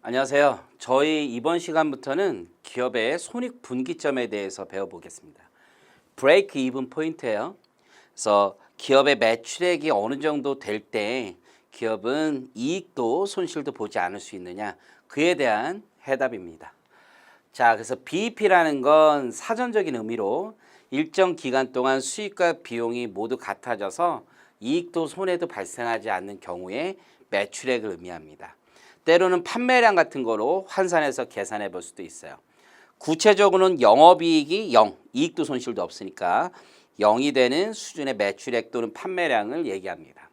안녕하세요. 저희 이번 시간부터는 기업의 손익분기점에 대해서 배워보겠습니다. 브레이크 이븐 포인트예요. 그래서 기업의 매출액이 어느 정도 될 때 기업은 이익도 손실도 보지 않을 수 있느냐, 그에 대한 해답입니다. 자, 그래서 BEP라는 건 사전적인 의미로 일정 기간 동안 수익과 비용이 모두 같아져서 이익도 손해도 발생하지 않는 경우에 매출액을 의미합니다. 때로는 판매량 같은 거로 환산해서 계산해 볼 수도 있어요. 구체적으로는 영업이익이 0, 이익도 손실도 없으니까 0이 되는 수준의 매출액 또는 판매량을 얘기합니다.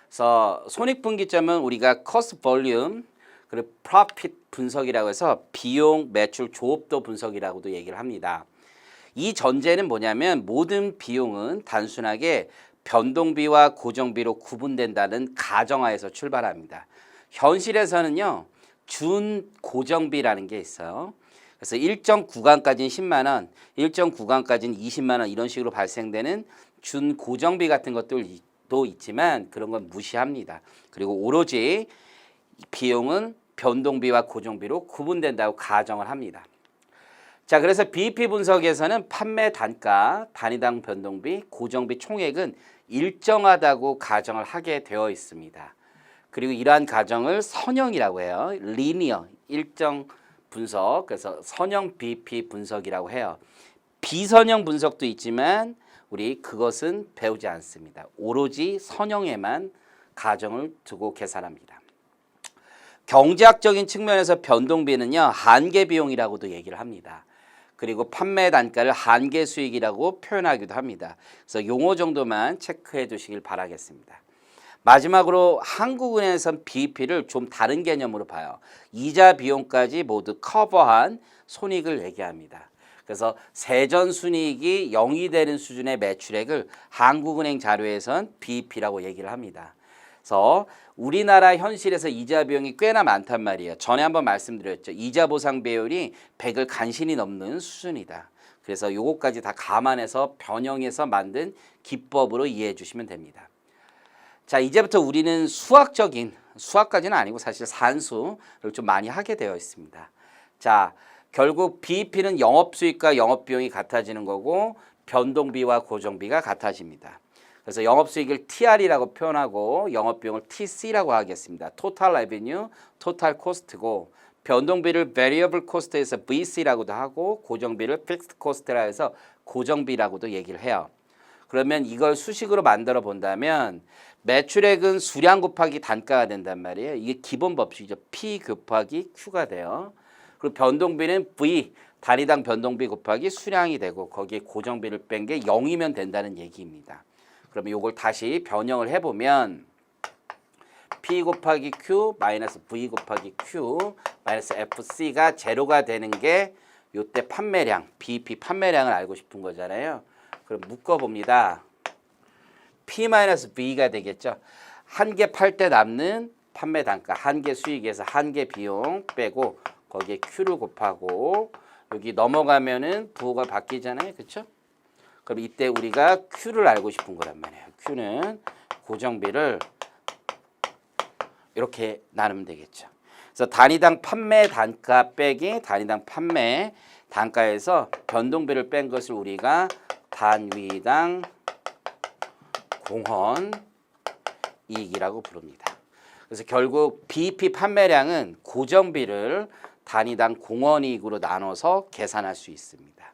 그래서 손익분기점은 우리가 cost volume 그리고 profit 분석이라고 해서 비용, 매출, 조업도 분석이라고도 얘기를 합니다. 이 전제는 뭐냐면 모든 비용은 단순하게 변동비와 고정비로 구분된다는 가정하에서 출발합니다. 현실에서는요, 준고정비라는 게 있어요. 그래서 일정 구간까지는 10만 원, 일정 구간까지는 20만 원 이런 식으로 발생되는 준고정비 같은 것들도 있지만 그런 건 무시합니다. 그리고 오로지 비용은 변동비와 고정비로 구분된다고 가정을 합니다. 자, 그래서 BEP 분석에서는 판매 단가, 단위당 변동비, 고정비 총액은 일정하다고 가정을 하게 되어 있습니다. 그리고 이러한 가정을 선형이라고 해요. 리니어, 일정 분석, 그래서 선형 BEP 분석이라고 해요. 비선형 분석도 있지만 우리 그것은 배우지 않습니다. 오로지 선형에만 가정을 두고 계산합니다. 경제학적인 측면에서 변동비는요, 한계 비용이라고도 얘기를 합니다. 그리고 판매 단가를 한계 수익이라고 표현하기도 합니다. 그래서 용어 정도만 체크해 두시길 바라겠습니다. 마지막으로 한국은행에서는 BEP를 좀 다른 개념으로 봐요. 이자 비용까지 모두 커버한 손익을 얘기합니다. 그래서 세전 순이익이 0이 되는 수준의 매출액을 한국은행 자료에선 BEP라고 얘기를 합니다. 그래서 우리나라 현실에서 이자 비용이 꽤나 많단 말이에요. 전에 한번 말씀드렸죠. 이자 보상 비율이 100을 간신히 넘는 수준이다. 그래서 요거까지 다 감안해서 변형해서 만든 기법으로 이해해 주시면 됩니다. 자, 이제부터 우리는 수학까지는 아니고 사실 산수를 좀 많이 하게 되어 있습니다. 자, 결국 BEP는 영업수익과 영업비용이 같아지는 거고 변동비와 고정비가 같아집니다. 그래서 영업수익을 TR이라고 표현하고 영업비용을 TC라고 하겠습니다. Total Revenue, Total Cost고 변동비를 Variable Cost에서 VC라고도 하고 고정비를 Fixed Cost라 해서 고정비라고도 얘기를 해요. 그러면 이걸 수식으로 만들어 본다면 매출액은 수량 곱하기 단가가 된단 말이에요. 이게 기본 법칙이죠. P 곱하기 Q가 돼요. 그리고 변동비는 V, 단위당 변동비 곱하기 수량이 되고 거기에 고정비를 뺀 게 0이면 된다는 얘기입니다. 그러면 이걸 다시 변형을 해보면 P 곱하기 Q 마이너스 V 곱하기 Q 마이너스 FC가 제로가 되는 게 이때 판매량, BEP 판매량을 알고 싶은 거잖아요. 그럼 묶어봅니다. P-V가 되겠죠. 한 개 팔 때 남는 판매 단가, 한 개 수익에서 한 개 비용 빼고 거기에 Q를 곱하고 여기 넘어가면은 부호가 바뀌잖아요. 그렇죠? 그럼 이때 우리가 Q를 알고 싶은 거란 말이에요. Q는 고정비를 이렇게 나누면 되겠죠. 그래서 단위당 판매 단가 빼기 단위당 판매 단가에서 변동비를 뺀 것을 우리가 단위당 공헌 이익이라고 부릅니다. 그래서 결국 BEP 판매량은 고정비를 단위당 공헌 이익으로 나눠서 계산할 수 있습니다.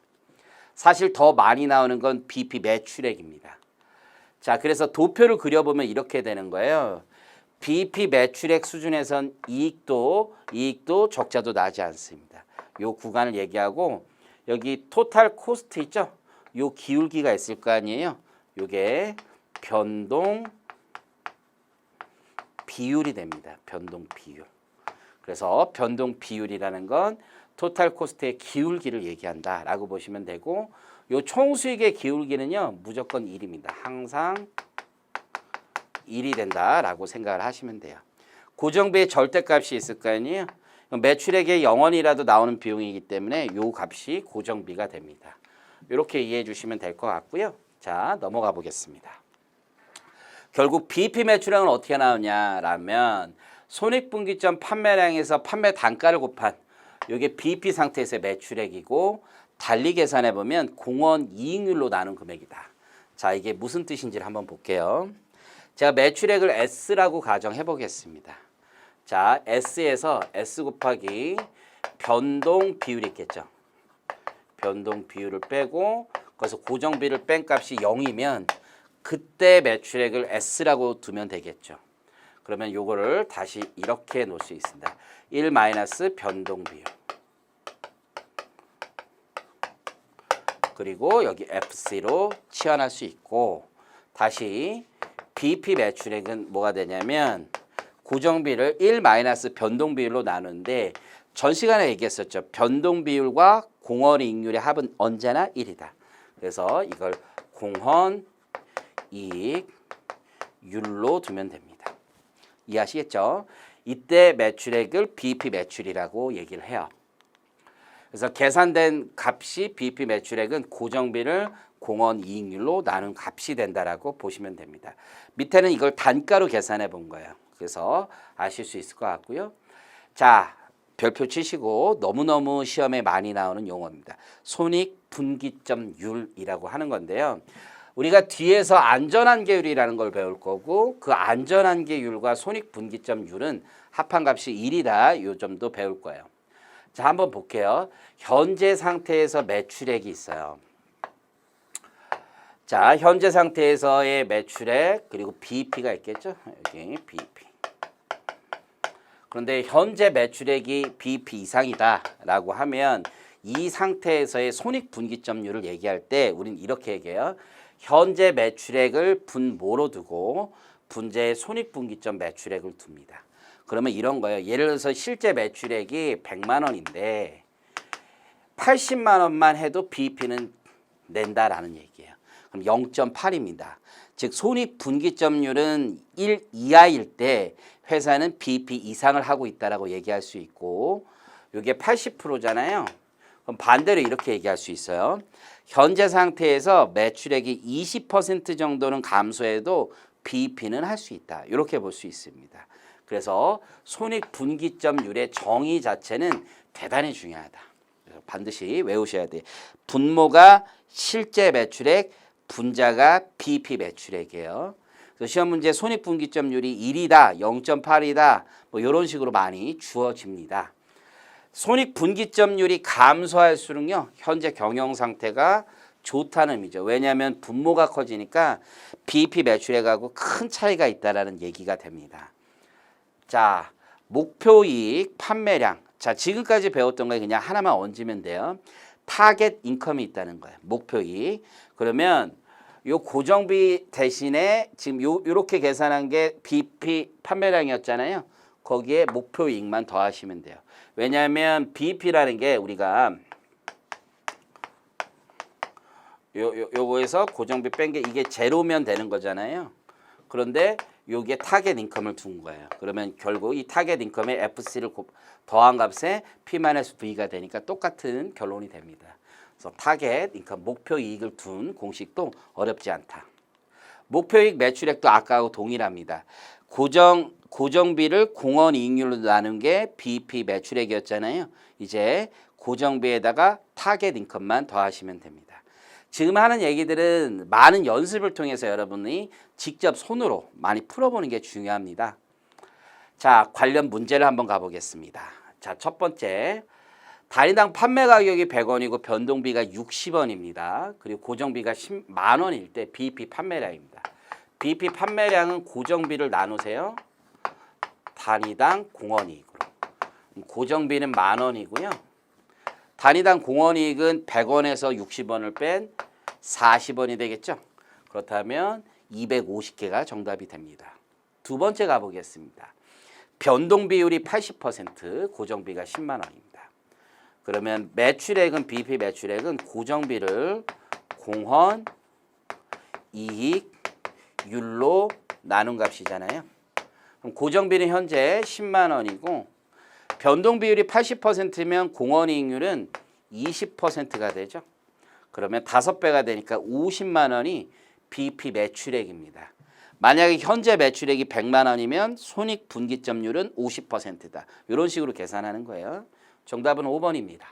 사실 더 많이 나오는 건 BEP 매출액입니다. 자, 그래서 도표를 그려보면 이렇게 되는 거예요. BEP 매출액 수준에선 이익도 적자도 나지 않습니다. 요 구간을 얘기하고 여기 토탈 코스트 있죠? 요 기울기가 있을 거 아니에요? 요게 변동 비율이 됩니다. 변동 비율. 그래서 변동 비율이라는 건 토탈 코스트의 기울기를 얘기한다라고 보시면 되고 요 총수익의 기울기는요. 무조건 1입니다. 항상 1이 된다라고 생각을 하시면 돼요. 고정비의 절대값이 있을 거 아니에요? 매출액의 0원이라도 나오는 비용이기 때문에 요 값이 고정비가 됩니다. 이렇게 이해해 주시면 될 것 같고요. 자, 넘어가 보겠습니다. 결국 BEP 매출액은 어떻게 나오냐라면 손익분기점 판매량에서 판매 단가를 곱한 이게 BP 상태에서의 매출액이고 달리 계산해 보면 공원 이익률로 나눈 금액이다. 자, 이게 무슨 뜻인지를 한번 볼게요. 제가 매출액을 S라고 가정해 보겠습니다. 자, S에서 S 곱하기 변동 비율이 있겠죠. 변동 비율을 빼고 거기서 고정비를 뺀 값이 0이면 그때 매출액을 S라고 두면 되겠죠. 그러면 요거를 다시 이렇게 놓을 수 있습니다. 1 마이너스 변동 비율. 그리고 여기 FC로 치환할 수 있고 다시 BP 매출액은 뭐가 되냐면 고정비를 1 마이너스 변동 비율로 나누는데 전 시간에 얘기했었죠. 변동 비율과 공헌 이익률의 합은 언제나 1이다. 그래서 이걸 공헌 이익률로 두면 됩니다. 이해하시겠죠? 이때 매출액을 BP 매출이라고 얘기를 해요. 그래서 계산된 값이 BP 매출액은 고정비를 공헌 이익률로 나눈 값이 된다라고 보시면 됩니다. 밑에는 이걸 단가로 계산해 본 거예요. 그래서 아실 수 있을 것 같고요. 자, 별표 치시고 너무너무 시험에 많이 나오는 용어입니다. 손익분기점율이라고 하는 건데요. 우리가 뒤에서 안전한계율이라는 걸 배울 거고 그 안전한계율과 손익분기점율은 합한값이 1이다. 요 점도 배울 거예요. 자, 한번 볼게요. 현재 상태에서 매출액이 있어요. 자, 현재 상태에서의 매출액 그리고 BP가 있겠죠. 여기 BP. 그런데 현재 매출액이 BP 이상이다라고 하면 이 상태에서의 손익분기점률을 얘기할 때 우리는 이렇게 얘기해요. 현재 매출액을 분모로 두고 분자의 손익분기점 매출액을 둡니다. 그러면 이런 거예요. 예를 들어서 실제 매출액이 100만 원인데 80만 원만 해도 BP는 낸다라는 얘기예요. 그럼 0.8입니다. 즉 손익분기점률은 1 이하일 때 회사는 BP 이상을 하고 있다라고 얘기할 수 있고 이게 80%잖아요. 그럼 반대로 이렇게 얘기할 수 있어요. 현재 상태에서 매출액이 20% 정도는 감소해도 BP는 할 수 있다. 이렇게 볼 수 있습니다. 그래서 손익분기점률의 정의 자체는 대단히 중요하다. 그래서 반드시 외우셔야 돼요. 분모가 실제 매출액, 분자가 BP 매출액이에요. 그래서 시험 문제 손익분기점률이 1이다, 0.8이다, 뭐 이런 식으로 많이 주어집니다. 손익분기점률이 감소할수록요, 현재 경영 상태가 좋다는 의미죠. 왜냐하면 분모가 커지니까 BP 매출액하고 큰 차이가 있다라는 얘기가 됩니다. 자, 목표이익, 판매량. 자, 지금까지 배웠던 거에 그냥 하나만 얹으면 돼요. 타겟 인컴이 있다는 거예요. 목표이익. 그러면 요 고정비 대신에 지금 요렇게 계산한 게 BP 판매량이었잖아요. 거기에 목표이익만 더하시면 돼요. 왜냐하면 BP라는 게 우리가 요거에서 고정비 뺀 게 이게 제로면 되는 거잖아요. 그런데 여기에 타겟 인컴을 둔 거예요. 그러면 결국 이 타겟 인컴에 FC를 더한 값에 P-V가 되니까 똑같은 결론이 됩니다. 그래서 타겟 인컴 목표 이익을 둔 공식도 어렵지 않다. 목표이익 매출액도 아까하고 동일합니다. 고정비를 공헌 이익률로 나눈 게 BP 매출액이었잖아요. 이제 고정비에다가 타겟 인컴만 더하시면 됩니다. 지금 하는 얘기들은 많은 연습을 통해서 여러분이 직접 손으로 많이 풀어보는 게 중요합니다. 자, 관련 문제를 한번 가보겠습니다. 자, 첫 번째. 단위당 판매 가격이 100원이고 변동비가 60원입니다. 그리고 고정비가 10만 원일 때 BP 판매량입니다. BP 판매량은 고정비를 나누세요. 단위당 공헌이익으로. 고정비는 10,000원이고요. 단위당 공헌이익은 100원에서 60원을 뺀 40원이 되겠죠. 그렇다면 250개가 정답이 됩니다. 두 번째 가보겠습니다. 변동 비율이 80%, 고정비가 10만 원입니다. 그러면 매출액은 BP 매출액은 고정비를 공헌 이익률로 나눈 값이잖아요. 그럼 고정비는 현재 10만 원이고 변동 비율이 80%면 공헌 이익률은 20%가 되죠. 그러면 5배가 되니까 50만 원이 BP 매출액입니다. 만약에 현재 매출액이 100만 원이면 손익분기점률은 50%다. 이런 식으로 계산하는 거예요. 정답은 5번입니다.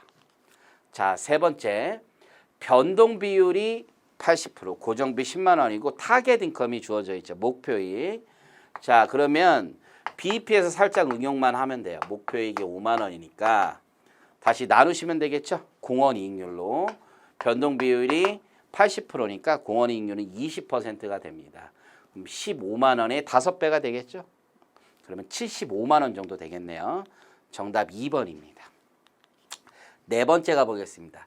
자, 세 번째. 변동 비율이 80%, 고정비 10만 원이고 타겟 인컴이 주어져 있죠. 목표이익. 자, 그러면 BEP에서 살짝 응용만 하면 돼요. 목표이익이 5만 원이니까 다시 나누시면 되겠죠. 공원이익률로. 변동 비율이 80%니까 공원이익률은 20%가 됩니다. 그럼 15만 원에 5배가 되겠죠. 그러면 75만 원 정도 되겠네요. 정답 2번입니다. 네 번째 가보겠습니다.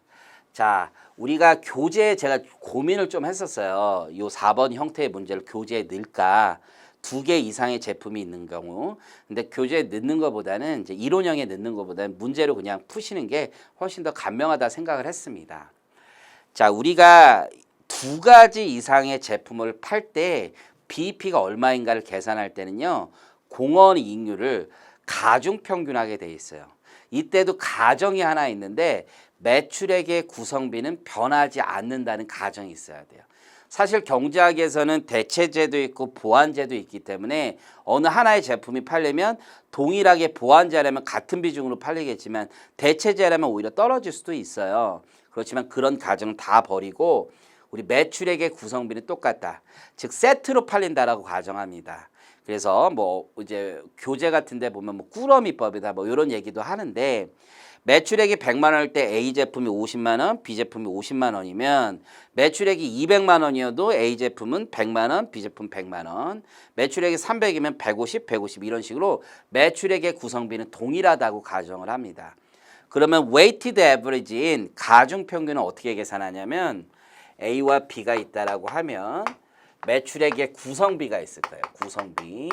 자, 우리가 교재에 제가 고민을 좀 했었어요. 요 4번 형태의 문제를 교재에 넣을까? 2개 이상의 제품이 있는 경우. 근데 교재에 넣는 것보다는 이제 이론형에 넣는 것보다는 문제로 그냥 푸시는 게 훨씬 더 간명하다 생각을 했습니다. 자, 우리가 2가지 이상의 제품을 팔 때 BEP가 얼마인가를 계산할 때는요. 공원이익률을 가중평균하게 돼 있어요. 이때도 가정이 하나 있는데 매출액의 구성비는 변하지 않는다는 가정이 있어야 돼요. 사실 경제학에서는 대체제도 있고 보완제도 있기 때문에 어느 하나의 제품이 팔려면 동일하게 보완제라면 같은 비중으로 팔리겠지만 대체제라면 오히려 떨어질 수도 있어요. 그렇지만 그런 가정을 다 버리고 우리 매출액의 구성비는 똑같다. 즉 세트로 팔린다라고 가정합니다. 그래서 뭐 이제 교재 같은 데 보면 뭐 꾸러미법이다 뭐 이런 얘기도 하는데 매출액이 100만 원일 때 A 제품이 50만 원, B 제품이 50만 원이면 매출액이 200만 원이어도 A 제품은 100만 원, B 제품 100만 원. 매출액이 300이면 150, 150 이런 식으로 매출액의 구성비는 동일하다고 가정을 합니다. 그러면 weighted average인 가중평균은 어떻게 계산하냐면 A와 B가 있다라고 하면 매출액의 구성비가 있을 거예요. 구성비.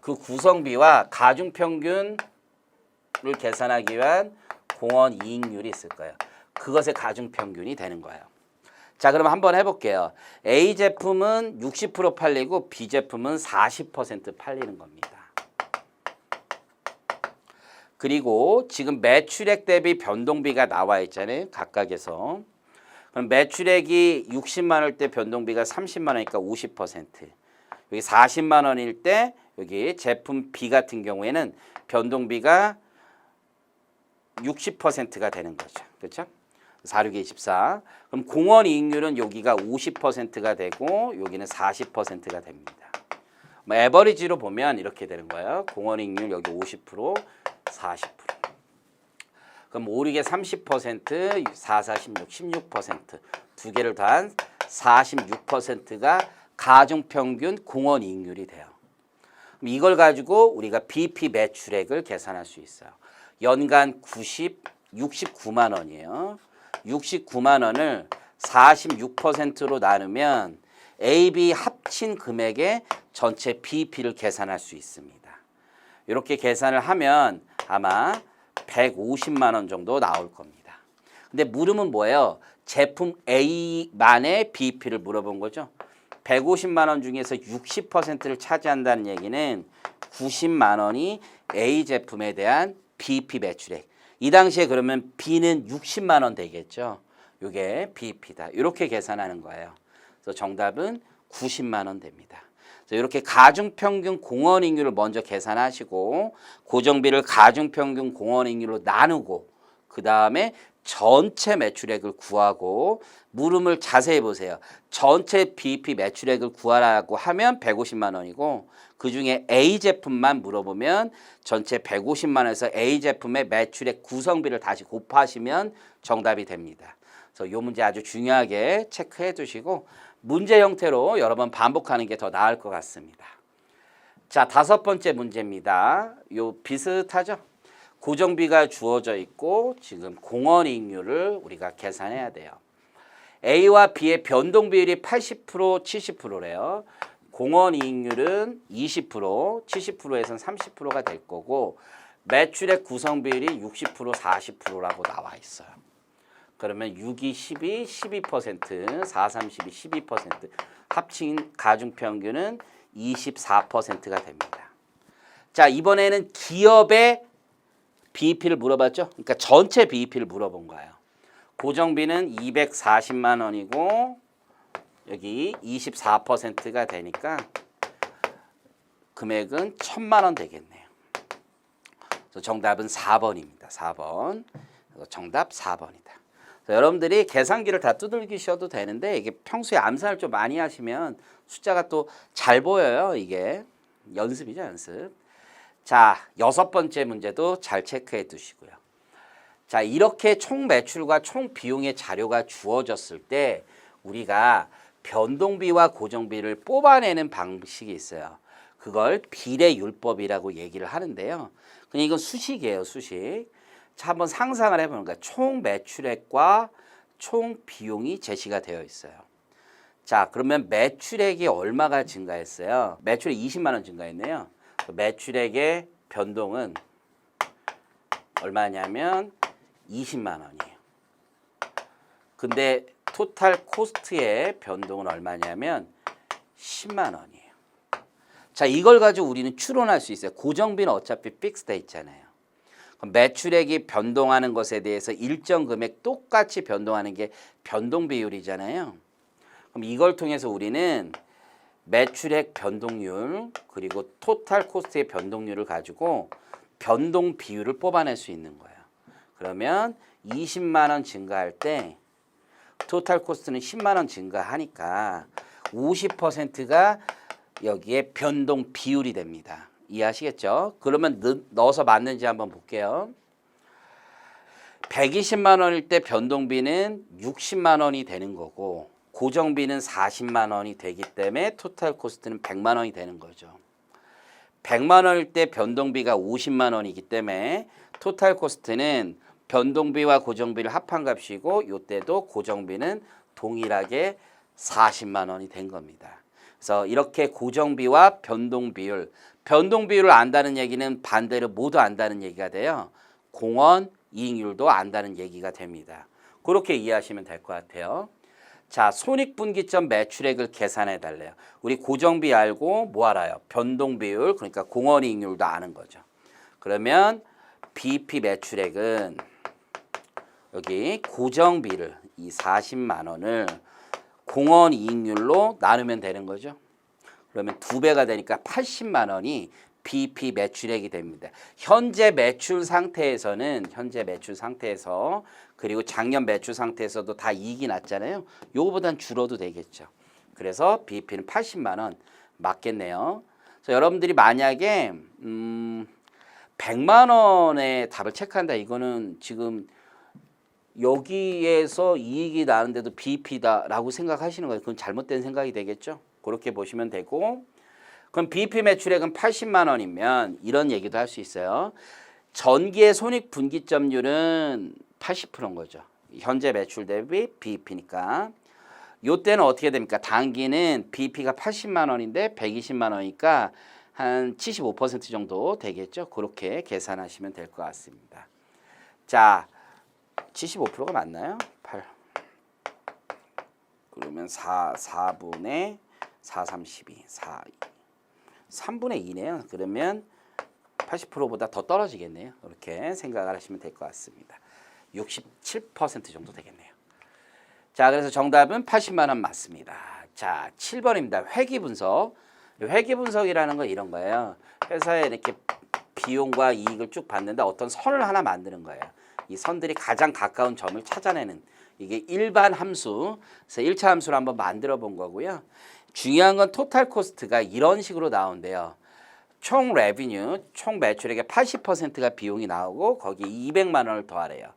그 구성비와 가중평균을 계산하기 위한 공원이익률이 있을 거예요. 그것의 가중평균이 되는 거예요. 자, 그럼 한번 해볼게요. A 제품은 60% 팔리고 B 제품은 40% 팔리는 겁니다. 그리고 지금 매출액 대비 변동비가 나와 있잖아요. 각각에서. 그럼 매출액이 60만 원일 때 변동비가 30만 원이니까 50%. 여기 40만 원일 때 여기 제품 B 같은 경우에는 변동비가 60%가 되는 거죠. 그렇죠? 4, 6에 24. 그럼 공원이익률은 여기가 50%가 되고 여기는 40%가 됩니다. 뭐 에버리지로 보면 이렇게 되는 거예요. 공원이익률 여기 50%, 40%. 그럼 5, 6에 30%, 4, 4, 16, 16%. 두 개를 더한 46%가 가중평균 공원이익률이 돼요. 그럼 이걸 가지고 우리가 BP 매출액을 계산할 수 있어요. 연간 69만 원이에요. 69만 원을 46%로 나누면 AB 합친 금액의 전체 BEP를 계산할 수 있습니다. 이렇게 계산을 하면 아마 150만 원 정도 나올 겁니다. 근데 물음은 뭐예요? 제품 A만의 BEP를 물어본 거죠. 150만 원 중에서 60%를 차지한다는 얘기는 90만 원이 A 제품에 대한 BEP 매출액. 이 당시에 그러면 B는 60만 원 되겠죠. 이게 BEP다. 이렇게 계산하는 거예요. 그래서 정답은 90만 원 됩니다. 그래서 이렇게 가중평균 공원이익률을 먼저 계산하시고 고정비를 가중평균 공원이익률로 나누고 그 다음에 전체 매출액을 구하고 물음을 자세히 보세요. 전체 BEP 매출액을 구하라고 하면 150만 원이고 그중에 A 제품만 물어보면 전체 150만 원에서 A 제품의 매출액 구성비를 다시 곱하시면 정답이 됩니다. 그래서 이 문제 아주 중요하게 체크해 두시고 문제 형태로 여러 번 반복하는 게 더 나을 것 같습니다. 자, 5번째 문제입니다. 요 비슷하죠? 고정비가 주어져 있고 지금 공원이익률을 우리가 계산해야 돼요. A와 B의 변동 비율이 80%, 70%래요. 공원이익률은 20%, 70%에선 30%가 될 거고 매출액 구성 비율이 60%, 40%라고 나와 있어요. 그러면 6, 2, 12, 12%, 4, 3, 12, 12% 합친 가중평균은 24%가 됩니다. 자, 이번에는 기업의 BEP를 물어봤죠? 그러니까 전체 BEP를 물어본 거예요. 고정비는 240만 원이고 여기 24%가 되니까 금액은 1,000만 원 되겠네요. 그래서 정답은 4번입니다. 4번. 정답 4번이다. 여러분들이 계산기를 다 두들기셔도 되는데 이게 평소에 암산을 좀 많이 하시면 숫자가 또 잘 보여요. 이게 연습이죠, 연습. 자, 6번째 문제도 잘 체크해 두시고요. 자, 이렇게 총 매출과 총 비용의 자료가 주어졌을 때 우리가 변동비와 고정비를 뽑아내는 방식이 있어요. 그걸 비례율법이라고 얘기를 하는데요. 그냥 이건 수식이에요, 수식. 자, 한번 상상을 해보는 거예요. 총 매출액과 총 비용이 제시가 되어 있어요. 자, 그러면 매출액이 얼마가 증가했어요? 매출액 20만 원 증가했네요. 매출액의 변동은 얼마냐면 20만 원이에요. 근데 토탈 코스트의 변동은 얼마냐면 10만 원이에요. 자, 이걸 가지고 우리는 추론할 수 있어요. 고정비는 어차피 픽스돼 있잖아요. 그럼 매출액이 변동하는 것에 대해서 일정 금액 똑같이 변동하는 게 변동 비율이잖아요. 그럼 이걸 통해서 우리는 매출액 변동률 그리고 토탈 코스트의 변동률을 가지고 변동 비율을 뽑아낼 수 있는 거예요. 그러면 20만 원 증가할 때 토탈 코스트는 10만 원 증가하니까 50%가 여기에 변동 비율이 됩니다. 이해하시겠죠? 그러면 넣어서 맞는지 한번 볼게요. 120만 원일 때 변동비는 60만 원이 되는 거고 고정비는 40만 원이 되기 때문에 토탈 코스트는 100만 원이 되는 거죠. 100만 원일 때 변동비가 50만 원이기 때문에 토탈 코스트는 변동비와 고정비를 합한 값이고 이때도 고정비는 동일하게 40만 원이 된 겁니다. 그래서 이렇게 고정비와 변동비율, 변동비율을 안다는 얘기는 반대로 모두 안다는 얘기가 돼요. 공원 이익률도 안다는 얘기가 됩니다. 그렇게 이해하시면 될 것 같아요. 자, 손익분기점 매출액을 계산해 달래요. 우리 고정비 알고 뭐 알아요? 변동비율, 그러니까 공원 이익률도 아는 거죠. 그러면 BP 매출액은 여기 고정비를 이 40만 원을 공원 이익률로 나누면 되는 거죠. 그러면 2배가 되니까 80만 원이 BP 매출액이 됩니다. 현재 매출 상태에서는 그리고 작년 매출 상태에서도 다 이익이 났잖아요. 요거보단 줄어도 되겠죠. 그래서 BP는 80만 원 맞겠네요. 그래서 여러분들이 만약에 100만 원의 답을 체크한다. 이거는 지금 여기에서 이익이 나는데도 BP다라고 생각하시는 거예요. 그건 잘못된 생각이 되겠죠. 그렇게 보시면 되고, 그럼 BP 매출액은 80만 원이면 이런 얘기도 할 수 있어요. 전기의 손익분기점률은 80%인 거죠. 현재 매출 대비 BP니까. 요때는 어떻게 됩니까? 단기는 BP가 80만 원인데 120만 원이니까 한 75% 정도 되겠죠. 그렇게 계산하시면 될 것 같습니다. 자, 75%가 맞나요? 8. 그러면 4분의 4, 32, 4, 3분의 2네요. 그러면 80%보다 더 떨어지겠네요. 이렇게 생각을 하시면 될 것 같습니다. 67% 정도 되겠네요. 자, 그래서 정답은 80만 원 맞습니다. 자, 7번입니다. 회귀분석. 회귀분석이라는 건 이런 거예요. 회사에 이렇게 비용과 이익을 쭉 봤는데 어떤 선을 하나 만드는 거예요. 이 선들이 가장 가까운 점을 찾아내는, 이게 일반 함수. 그래서 1차 함수를 한번 만들어 본 거고요. 중요한 건 토탈 코스트가 이런 식으로 나온대요. 총 레비뉴, 총 매출액의 80%가 비용이 나오고 거기에 200만 원을 더하래요.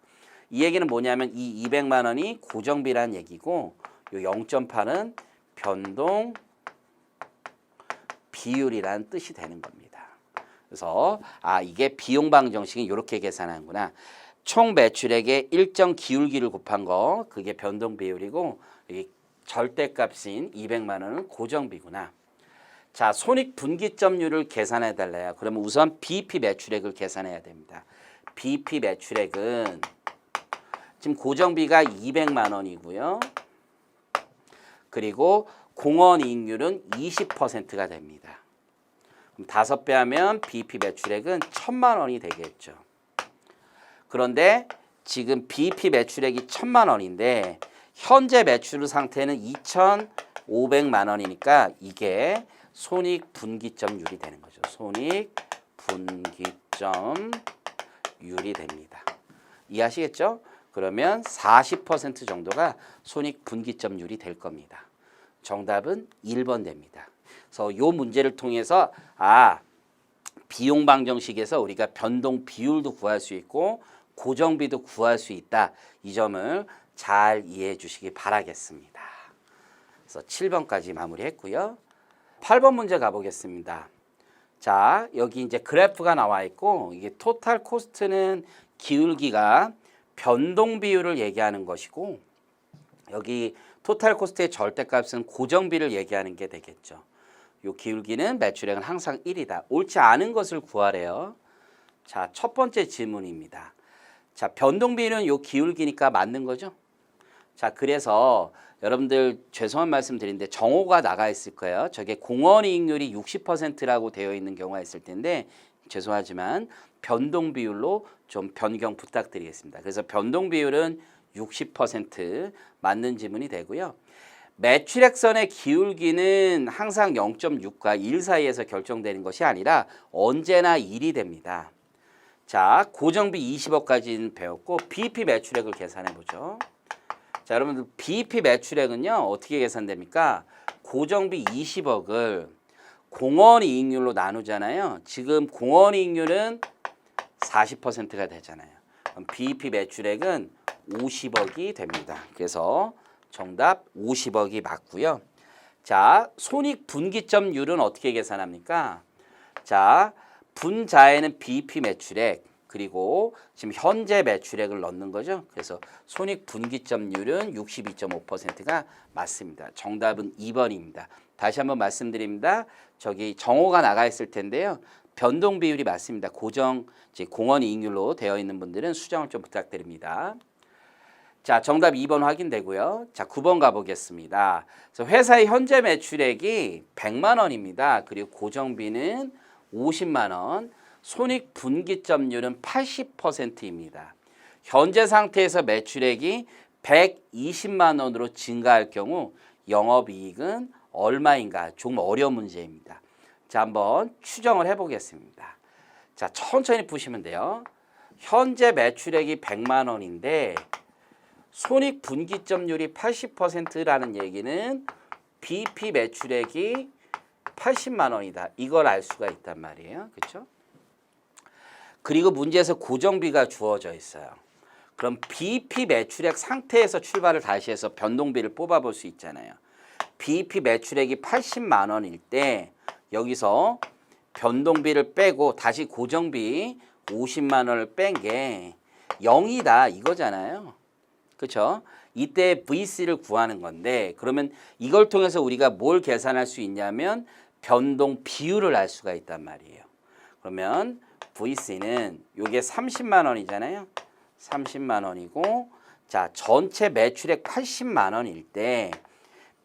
이 얘기는 뭐냐면 이 200만 원이 고정비란 얘기고 요 0.8은 변동 비율이라는 뜻이 되는 겁니다. 그래서 이게 비용 방정식은 이렇게 계산하는구나. 총 매출액의 일정 기울기를 곱한 거, 그게 변동 비율이고 이 절대값인 200만 원은 고정비구나. 자, 손익분기점률을 계산해 달래요. 그러면 우선 BP 매출액을 계산해야 됩니다. BP 매출액은 지금 고정비가 200만 원이고요. 그리고 공원 이익률은 20%가 됩니다. 그럼 5배 하면 BP 매출액은 1,000만 원이 되겠죠. 그런데 지금 BP 매출액이 1,000만 원인데 현재 매출 상태는 500만 원이니까 이게 손익분기점율이 되는 거죠. 손익분기점율이 됩니다. 이해하시겠죠? 그러면 40% 정도가 손익분기점율이 될 겁니다. 정답은 1번 됩니다. 그래서 이 문제를 통해서 비용 방정식에서 우리가 변동 비율도 구할 수 있고 고정비도 구할 수 있다. 이 점을 잘 이해해 주시기 바라겠습니다. 그래서 7번까지 마무리했고요. 8번 문제 가보겠습니다. 자, 여기 이제 그래프가 나와 있고 이게 토탈 코스트는 기울기가 변동 비율을 얘기하는 것이고 여기 토탈 코스트의 절대값은 고정비를 얘기하는 게 되겠죠. 요 기울기는 매출액은 항상 1이다. 옳지 않은 것을 구하래요. 자, 첫 번째 질문입니다. 자, 변동 비율은 요 기울기니까 맞는 거죠? 자, 그래서 여러분들 죄송한 말씀 드리는데 정오가 나가 있을 거예요. 저게 공원이익률이 60%라고 되어 있는 경우가 있을 텐데 죄송하지만 변동 비율로 좀 변경 부탁드리겠습니다. 그래서 변동 비율은 60% 맞는 지문이 되고요. 매출액선의 기울기는 항상 0.6과 1 사이에서 결정되는 것이 아니라 언제나 1이 됩니다. 자, 고정비 20억까지는 배웠고 BEP 매출액을 계산해 보죠. 자, 여러분들 BEP 매출액은요 어떻게 계산됩니까? 고정비 20억을 공원이익률로 나누잖아요. 지금 공원이익률은 40%가 되잖아요. 그럼 BEP 매출액은 50억이 됩니다. 그래서 정답 50억이 맞고요. 자, 손익분기점율은 어떻게 계산합니까? 자, 분자에는 BEP 매출액 그리고 지금 현재 매출액을 넣는 거죠. 그래서 손익분기점율은 62.5%가 맞습니다. 정답은 2번입니다. 다시 한번 말씀드립니다. 저기 정오가 나가 있을 텐데요. 변동 비율이 맞습니다. 공원이익률로 되어 있는 분들은 수정을 좀 부탁드립니다. 자, 정답 2번 확인되고요. 자, 9번 가보겠습니다. 그래서 회사의 현재 매출액이 100만 원입니다. 그리고 고정비는 50만 원, 손익분기점률은 80%입니다. 현재 상태에서 매출액이 120만 원으로 증가할 경우 영업이익은 얼마인가? 좀 어려운 문제입니다. 자, 한번 추정을 해보겠습니다. 자, 천천히 푸시면 돼요. 현재 매출액이 100만 원인데 손익분기점률이 80%라는 얘기는 BEP 매출액이 80만 원이다. 이걸 알 수가 있단 말이에요. 그렇죠? 그리고 문제에서 고정비가 주어져 있어요. 그럼 BEP 매출액 상태에서 출발을 다시 해서 변동비를 뽑아볼 수 있잖아요. BEP 매출액이 80만 원일 때 여기서 변동비를 빼고 다시 고정비 50만 원을 뺀 게 0이다 이거잖아요. 그렇죠? 이때 VC를 구하는 건데 그러면 이걸 통해서 우리가 뭘 계산할 수 있냐면 변동 비율을 알 수가 있단 말이에요. 그러면 VC는 요게 30만 원이잖아요. 30만 원이고 자, 전체 매출액 80만 원일 때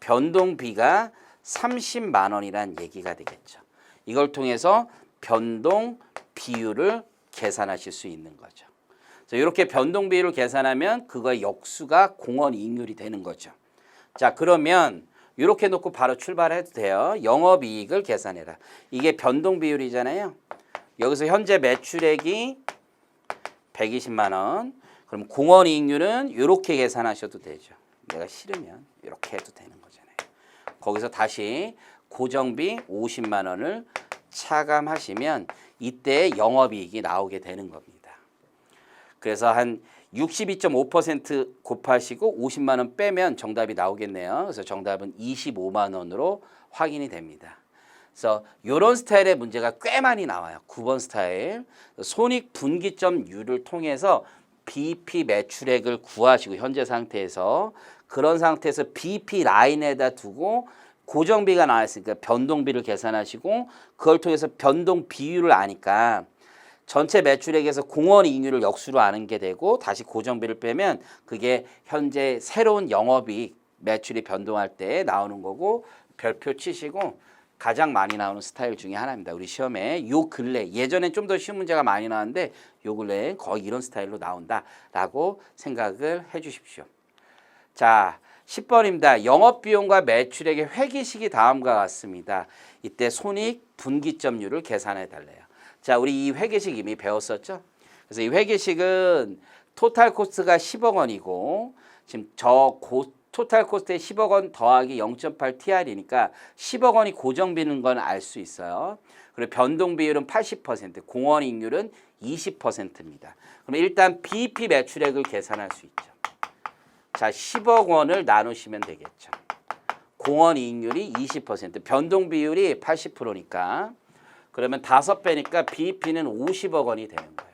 변동비가 30만 원이란 얘기가 되겠죠. 이걸 통해서 변동 비율을 계산하실 수 있는 거죠. 이렇게 변동 비율을 계산하면 그거의 역수가 공원이익률이 되는 거죠. 자, 그러면 이렇게 놓고 바로 출발해도 돼요. 영업이익을 계산해라. 이게 변동 비율이잖아요. 여기서 현재 매출액이 120만 원. 그럼 공원이익률은 이렇게 계산하셔도 되죠. 내가 싫으면 이렇게 해도 되는 거잖아요. 거기서 다시 고정비 50만 원을 차감하시면 이때 영업이익이 나오게 되는 겁니다. 그래서 한 62.5% 곱하시고 50만 원 빼면 정답이 나오겠네요. 그래서 정답은 25만 원으로 확인이 됩니다. 그래서 이런 스타일의 문제가 꽤 많이 나와요. 9번 스타일. 손익분기점율을 통해서 BEP 매출액을 구하시고 현재 상태에서 그런 상태에서 BEP 라인에다 두고 고정비가 나왔으니까 변동비를 계산하시고 그걸 통해서 변동 비율을 아니까 전체 매출액에서 공원이익률을 역수로 아는 게 되고 다시 고정비를 빼면 그게 현재 새로운 영업이익 매출이 변동할 때 나오는 거고 별표 치시고 가장 많이 나오는 스타일 중에 하나입니다. 우리 시험에 요 근래 예전엔 좀 더 쉬운 문제가 많이 나왔는데 요 근래엔 거의 이런 스타일로 나온다라고 생각을 해 주십시오. 자, 10번입니다. 영업비용과 매출액의 회계식이 다음과 같습니다. 이때 손익분기점률을 계산해 달래요. 자, 우리 이 회계식 이미 배웠었죠? 그래서 이 회계식은 토탈 코스트가 10억 원이고 지금 토탈 코스트에 10억 원 더하기 0.8 TR이니까 10억 원이 고정비는 건 알 수 있어요. 그리고 변동 비율은 80%, 공원이익률은 20%입니다. 그럼 일단 BEP 매출액을 계산할 수 있죠. 자, 10억 원을 나누시면 되겠죠. 공원이익률이 20%, 변동 비율이 80%니까 그러면 5배니까 BEP는 50억 원이 되는 거예요.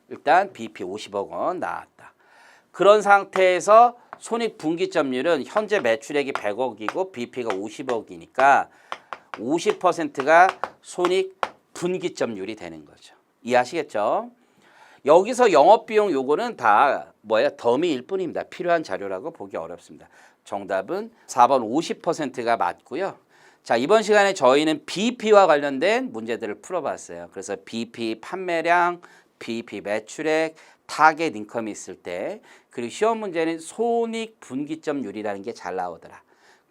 일단 BEP 50억 원 나왔다. 그런 상태에서 손익분기점률은 현재 매출액이 100억이고 BEP가 50억이니까 50%가 손익분기점률이 되는 거죠. 이해하시겠죠? 여기서 영업비용 요거는 다 더미일 뿐입니다. 필요한 자료라고 보기 어렵습니다. 정답은 4번 50%가 맞고요. 자, 이번 시간에 저희는 BEP와 관련된 문제들을 풀어봤어요. 그래서 BEP 판매량, BEP 매출액, 타겟 인컴이 있을 때, 그리고 시험 문제는 손익분기점률이라는 게 잘 나오더라.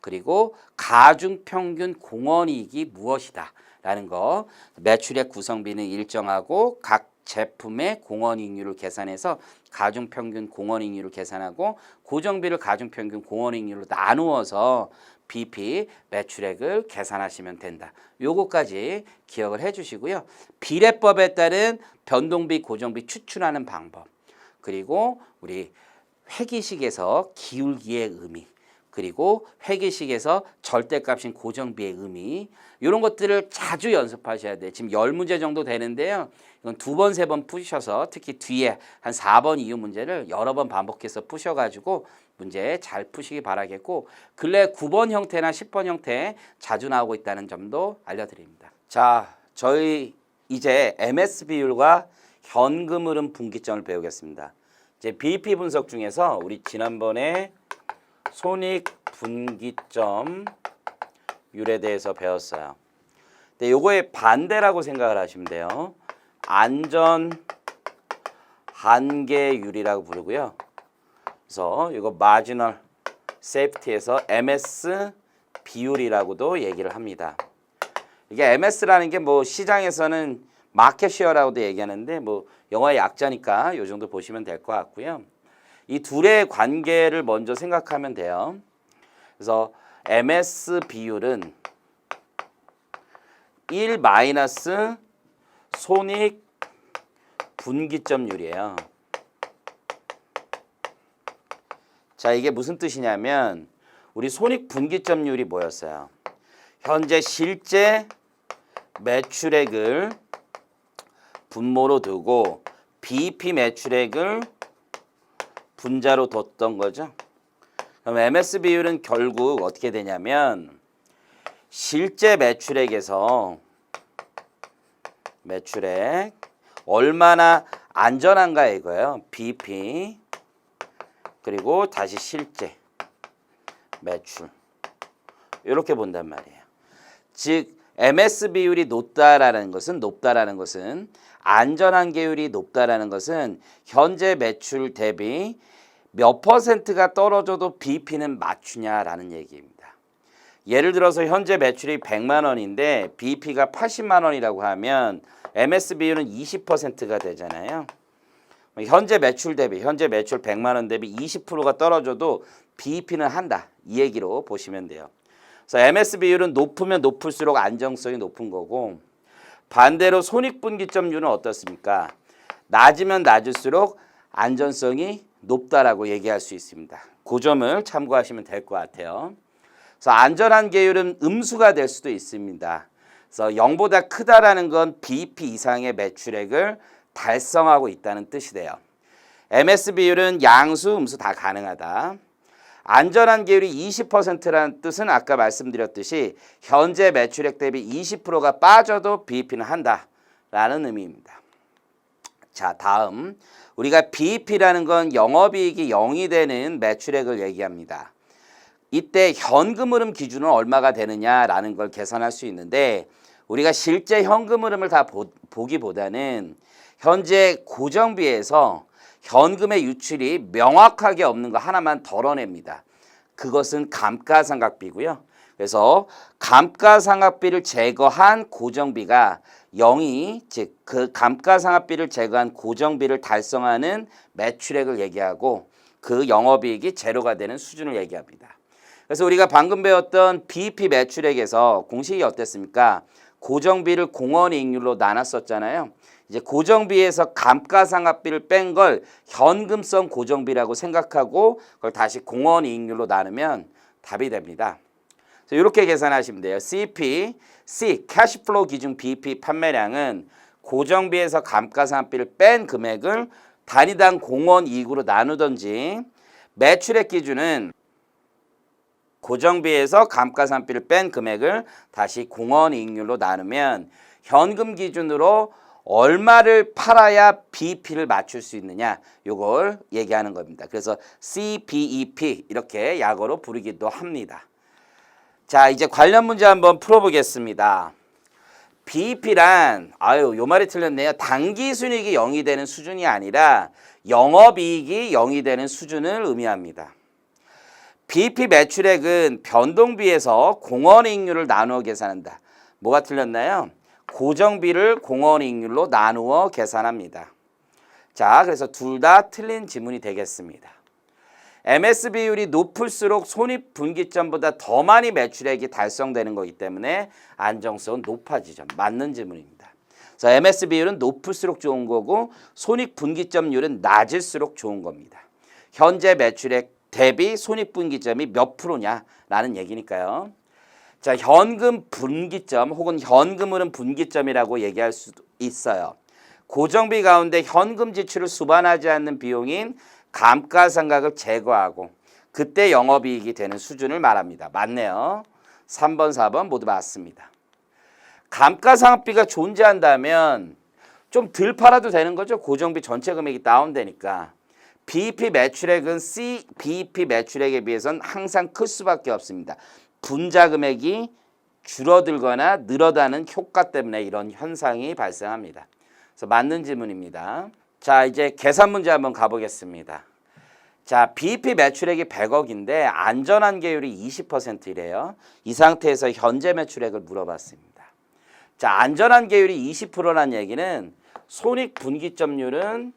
그리고 가중평균 공원이익이 무엇이다 라는 거, 매출액 구성비는 일정하고 각 제품의 공원이익률을 계산해서 가중평균 공원이익률을 계산하고 고정비를 가중평균 공원이익률로 나누어서 BEP 매출액을 계산하시면 된다. 요거까지 기억을 해주시고요. 비례법에 따른 변동비, 고정비 추출하는 방법, 그리고 우리 회계식에서 기울기의 의미, 그리고 회계식에서 절대값인 고정비의 의미, 이런 것들을 자주 연습하셔야 돼요. 지금 10문제 정도 되는데요. 이건 2번, 3번 푸셔서 특히 뒤에 한 4번 이후 문제를 여러 번 반복해서 푸셔가지고 문제 잘 푸시기 바라겠고, 근래 9번 형태나 10번 형태 자주 나오고 있다는 점도 알려드립니다. 자, 저희 이제 MS 비율과 현금 흐름 분기점을 배우겠습니다. 이제 BEP 분석 중에서 우리 지난번에 손익분기점률에 대해서 배웠어요. 근데 요거의 반대라고 생각을 하시면 돼요. 안전한계율이라고 부르고요. 그래서 이거 마지널 세이프티에서 MS 비율이라고도 얘기를 합니다. 이게 MS라는 게 시장에서는 마켓 쉐어라고도 얘기하는데 영어의 약자니까 요 정도 보시면 될 것 같고요. 이 둘의 관계를 먼저 생각하면 돼요. 그래서 MS 비율은 1 마이너스 손익 분기점률이에요. 자, 이게 무슨 뜻이냐면 우리 손익 분기점률이 뭐였어요? 현재 실제 매출액을 분모로 두고 BEP 매출액을 분자로 뒀던 거죠. 그럼 MS 비율은 결국 어떻게 되냐면 실제 매출액에서 매출액 얼마나 안전한가 이거예요. BEP 그리고 다시 실제 매출 이렇게 본단 말이에요. 즉 MS 비율이 높다라는 것은 안전한 계율이 높다라는 것은 현재 매출 대비 몇 퍼센트가 떨어져도 BEP는 맞추냐라는 얘기입니다. 예를 들어서 현재 매출이 100만 원인데 BEP가 80만 원이라고 하면 MS 비율은 20%가 되잖아요. 현재 매출 100만 원 대비 20%가 떨어져도 BEP는 한다. 이 얘기로 보시면 돼요. 그래서 MS 비율은 높으면 높을수록 안정성이 높은 거고, 반대로 손익분기점률은 어떻습니까? 낮으면 낮을수록 안전성이 높다라고 얘기할 수 있습니다. 그 점을 참고하시면 될 것 같아요. 그래서 안전한 계율은 음수가 될 수도 있습니다. 그래서 0보다 크다라는 건 BEP 이상의 매출액을 달성하고 있다는 뜻이 돼요. MS 비율은 양수, 음수 다 가능하다. 안전한 계율이 20%라는 뜻은 아까 말씀드렸듯이 현재 매출액 대비 20%가 빠져도 BEP는 한다라는 의미입니다. 자, 다음 우리가 BEP라는 건 영업이익이 0이 되는 매출액을 얘기합니다. 이때 현금 흐름 기준은 얼마가 되느냐라는 걸 계산할 수 있는데, 우리가 실제 현금 흐름을 다 보기보다는 현재 고정비에서 현금의 유출이 명확하게 없는 거 하나만 덜어냅니다. 그것은 감가상각비고요. 그래서 감가상각비를 제거한 고정비가 0이 즉 그 감가상각비를 제거한 고정비를 달성하는 매출액을 얘기하고 그 영업이익이 제로가 되는 수준을 얘기합니다. 그래서 우리가 방금 배웠던 BEP 매출액에서 공식이 어땠습니까? 고정비를 공원이익률로 나눴었잖아요. 이제 고정비에서 감가상각비를 뺀 걸 현금성 고정비라고 생각하고 그걸 다시 공원이익률로 나누면 답이 됩니다. 이렇게 계산하시면 돼요. CP, C, 캐시플로우 기준 BEP 판매량은 고정비에서 감가상각비를 뺀 금액을 단위당 공원이익으로 나누든지 매출액 기준은 고정비에서 감가상각비를 뺀 금액을 다시 공원이익률로 나누면 현금 기준으로 얼마를 팔아야 BEP를 맞출 수 있느냐 이걸 얘기하는 겁니다. 그래서 CBEP 이렇게 약어로 부르기도 합니다. 자, 이제 관련 문제 한번 풀어보겠습니다. BEP란 요 말이 틀렸네요. 당기순이익이 0이 되는 수준이 아니라 영업이익이 0이 되는 수준을 의미합니다. BEP 매출액은 변동비에서 공원이익률을 나누어 계산한다. 뭐가 틀렸나요? 고정비를 공원이익률로 나누어 계산합니다. 자, 그래서 둘 다 틀린 지문이 되겠습니다. MS 비율이 높을수록 손익분기점보다 더 많이 매출액이 달성되는 거기 때문에 안정성은 높아지죠. 맞는 지문입니다. 그래서 MS 비율은 높을수록 좋은 거고 손익분기점률은 낮을수록 좋은 겁니다. 현재 매출액 대비 손익분기점이 몇 프로냐라는 얘기니까요. 자, 현금 분기점 혹은 현금 흐름 분기점이라고 얘기할 수도 있어요. 고정비 가운데 현금 지출을 수반하지 않는 비용인 감가상각을 제거하고 그때 영업이익이 되는 수준을 말합니다. 맞네요. 3번, 4번 모두 맞습니다. 감가상각비가 존재한다면 좀 덜 팔아도 되는 거죠. 고정비 전체 금액이 다운되니까. BEP 매출액은 BEP 매출액에 비해서는 항상 클 수밖에 없습니다. 분자 금액이 줄어들거나 늘어나는 효과 때문에 이런 현상이 발생합니다. 그래서 맞는 질문입니다. 자, 이제 계산 문제 한번 가보겠습니다. 자, BEP 매출액이 100억인데 안전한계율이 20%래요. 이 상태에서 현재 매출액을 물어봤습니다. 자, 안전한계율이 20%란 얘기는 손익분기점률은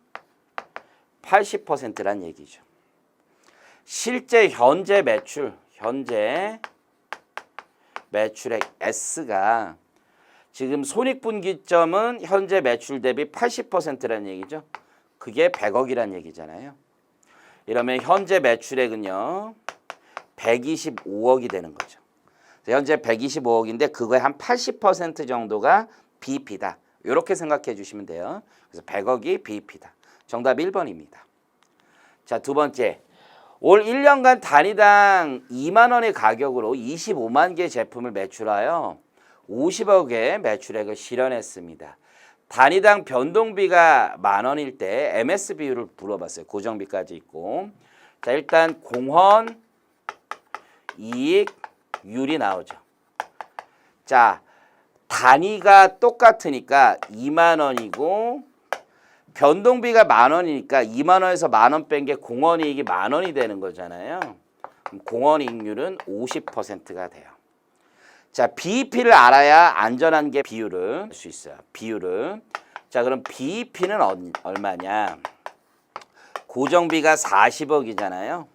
80%란 얘기죠. 실제 현재 매출액 S가 지금 손익분기점은 현재 매출 대비 80%란 얘기죠. 그게 100억이란 얘기잖아요. 이러면 현재 매출액은요 125억이 되는 거죠. 현재 125억인데 그거의 한 80% 정도가 BEP다. 이렇게 생각해 주시면 돼요. 그래서 100억이 BEP다. 정답 1번입니다. 자, 두 번째. 올 1년간 단위당 2만 원의 가격으로 25만 개 제품을 매출하여 50억의 매출액을 실현했습니다. 단위당 변동비가 만 원일 때 MS 비율을 물어봤어요. 고정비까지 있고. 자, 일단 공헌 이익률이 나오죠. 자, 단위가 똑같으니까 2만 원이고 변동비가 만 원이니까 2만 원에서 만 원 뺀 게 공헌이익이 만 원이 되는 거잖아요. 그럼 공헌이익률은 50%가 돼요. 자, BEP를 알아야 안전한 게 비율을 알 수 있어요. 비율을. 자, 그럼 BEP는 얼마냐? 고정비가 40억이잖아요.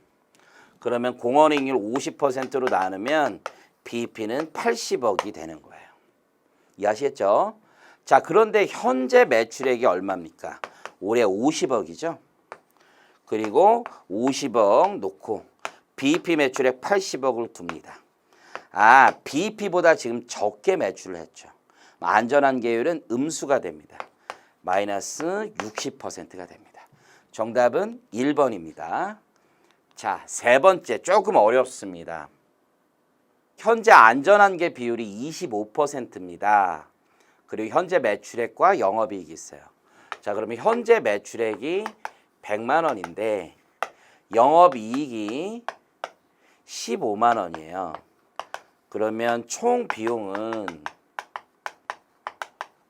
그러면 공헌이익률 50%로 나누면 BEP는 80억이 되는 거예요. 이해하시겠죠? 자, 그런데 현재 매출액이 얼마입니까? 올해 50억이죠. 그리고 50억 놓고 BEP 매출액 80억을 둡니다. 아, BEP보다 지금 적게 매출을 했죠. 안전한 계율은 음수가 됩니다. 마이너스 60%가 됩니다. 정답은 1번입니다. 자, 세 번째 조금 어렵습니다. 현재 안전한계 비율이 25%입니다. 그리고 현재 매출액과 영업이익이 있어요. 자, 그러면 현재 매출액이 100만 원인데 영업이익이 15만 원이에요. 그러면 총 비용은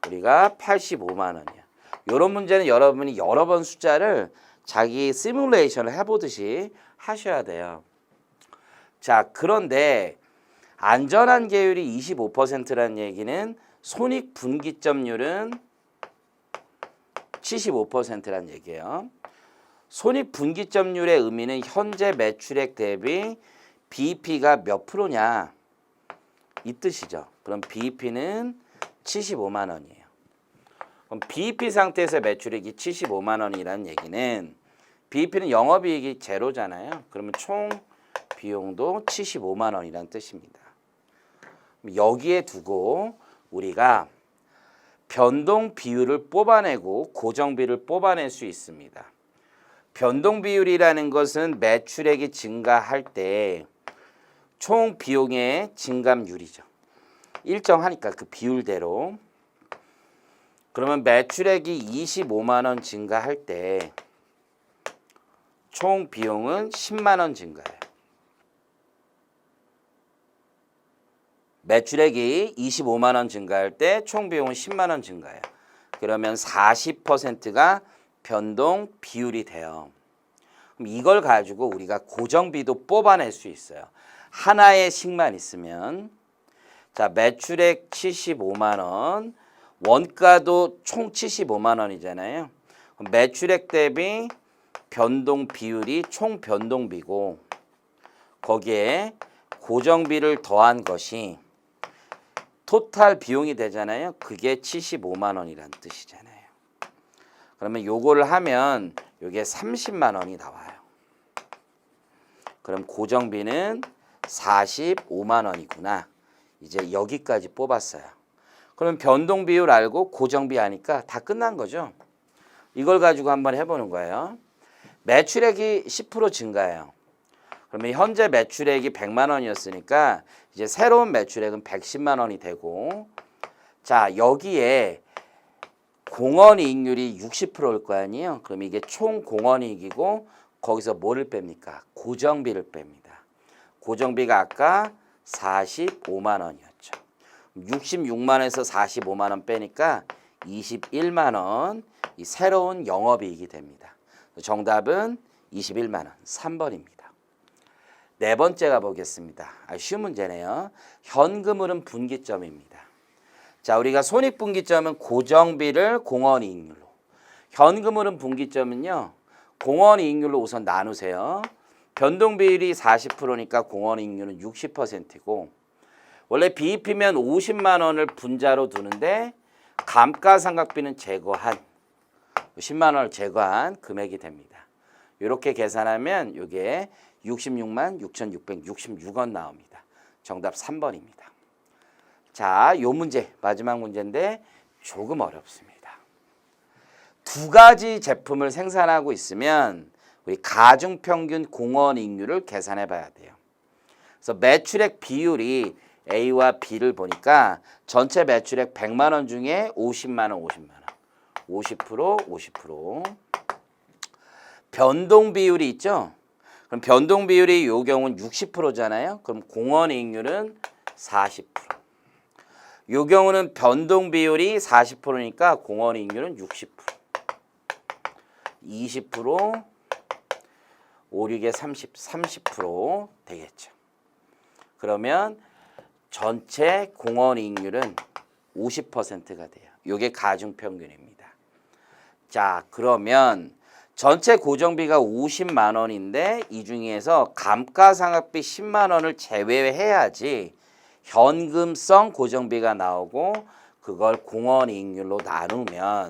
우리가 85만 원이야. 이런 문제는 여러분이 여러 번 숫자를 자기 시뮬레이션을 해보듯이 하셔야 돼요. 자, 그런데 안전한 계율이 25%라는 얘기는 손익분기점률은 75%라는 얘기예요. 손익분기점률의 의미는 현재 매출액 대비 BEP가 몇 프로냐 이 뜻이죠. 그럼 BEP는 75만 원이에요. 그럼 BEP 상태에서 매출액이 75만 원이라는 얘기는 BEP는 영업이익이 제로잖아요. 그러면 총 비용도 75만 원이라는 뜻입니다. 여기에 두고 우리가 변동 비율을 뽑아내고 고정비를 뽑아낼 수 있습니다. 변동 비율이라는 것은 매출액이 증가할 때 총 비용의 증감률이죠. 일정하니까 그 비율대로. 그러면 매출액이 25만 원 증가할 때 총 비용은 10만 원 증가해요. 매출액이 25만 원 증가할 때 총 비용은 10만 원 증가해요. 그러면 40%가 변동 비율이 돼요. 그럼 이걸 가지고 우리가 고정비도 뽑아낼 수 있어요. 하나의 식만 있으면 자, 매출액 75만 원, 원가도 총 75만 원이잖아요. 그럼 매출액 대비 변동 비율이 총 변동비고 거기에 고정비를 더한 것이 토탈 비용이 되잖아요. 그게 75만 원이란 뜻이잖아요. 그러면 요거를 하면 요게 30만 원이 나와요. 그럼 고정비는 45만 원이구나. 이제 여기까지 뽑았어요. 그럼 변동 비율 알고 고정비 아니까 다 끝난 거죠. 이걸 가지고 한번 해보는 거예요. 매출액이 10% 증가해요. 그러면 현재 매출액이 100만 원이었으니까 이제 새로운 매출액은 110만 원이 되고 자, 여기에 공원이익률이 60%일 거 아니에요. 그럼 이게 총 공원이익이고 거기서 뭐를 뺍니까? 고정비를 뺍니다. 고정비가 아까 45만 원이었죠. 66만 원에서 45만 원 빼니까 21만 원 이 새로운 영업이익이 됩니다. 정답은 21만 원, 3번입니다. 네 번째 가보겠습니다. 쉬운 문제네요. 현금흐름 분기점입니다. 자, 우리가 손익분기점은 고정비를 공원이익률로, 현금흐름 분기점은요 공원이익률로 우선 나누세요. 변동비율이 40%니까 공원이익률은 60%고 원래 BEP면 50만 원을 분자로 두는데 감가상각비는 제거한 10만 원을 제거한 금액이 됩니다. 이렇게 계산하면 이게 66만 6,666원 나옵니다. 정답 3번입니다. 자, 요 문제 마지막 문제인데 조금 어렵습니다. 두 가지 제품을 생산하고 있으면 우리 가중평균 공원이익률을 계산해 봐야 돼요. 그래서 매출액 비율이 A와 B를 보니까 전체 매출액 100만 원 중에 50만 원, 50만 원. 50%, 50%. 변동 비율이 있죠? 그럼 변동 비율이 요 경우는 60%잖아요. 그럼 공원이익률은 40%. 요 경우는 변동 비율이 40%니까 공원이익률은 60%. 20%, 5, 6에 30% 되겠죠. 그러면 전체 공원이익률은 50%가 돼요. 요게 가중평균입니다. 자, 그러면 전체 고정비가 50만 원인데 이 중에서 감가상각비 10만 원을 제외해야지 현금성 고정비가 나오고 그걸 공원이익률로 나누면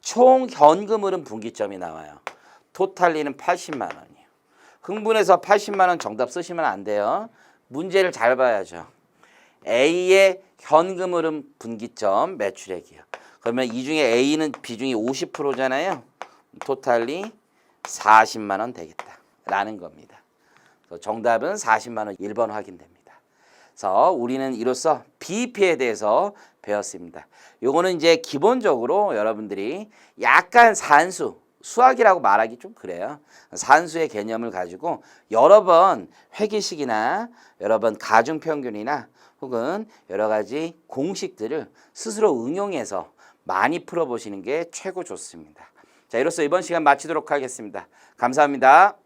총 현금흐름 분기점이 나와요. 토탈리는 80만 원이에요. 흥분해서 80만 원 정답 쓰시면 안 돼요. 문제를 잘 봐야죠. A의 현금흐름 분기점 매출액이요. 그러면 이 중에 A는 비중이 50%잖아요. 토탈리 40만 원 되겠다라는 겁니다. 그래서 정답은 40만 원 1번 확인됩니다. 그래서 우리는 이로써 BEP에 대해서 배웠습니다. 요거는 이제 기본적으로 여러분들이 약간 산수, 수학이라고 말하기 좀 그래요. 산수의 개념을 가지고 여러 번 회계식이나 여러 번 가중평균이나 혹은 여러 가지 공식들을 스스로 응용해서 많이 풀어보시는 게 최고 좋습니다. 자, 이로써 이번 시간 마치도록 하겠습니다. 감사합니다.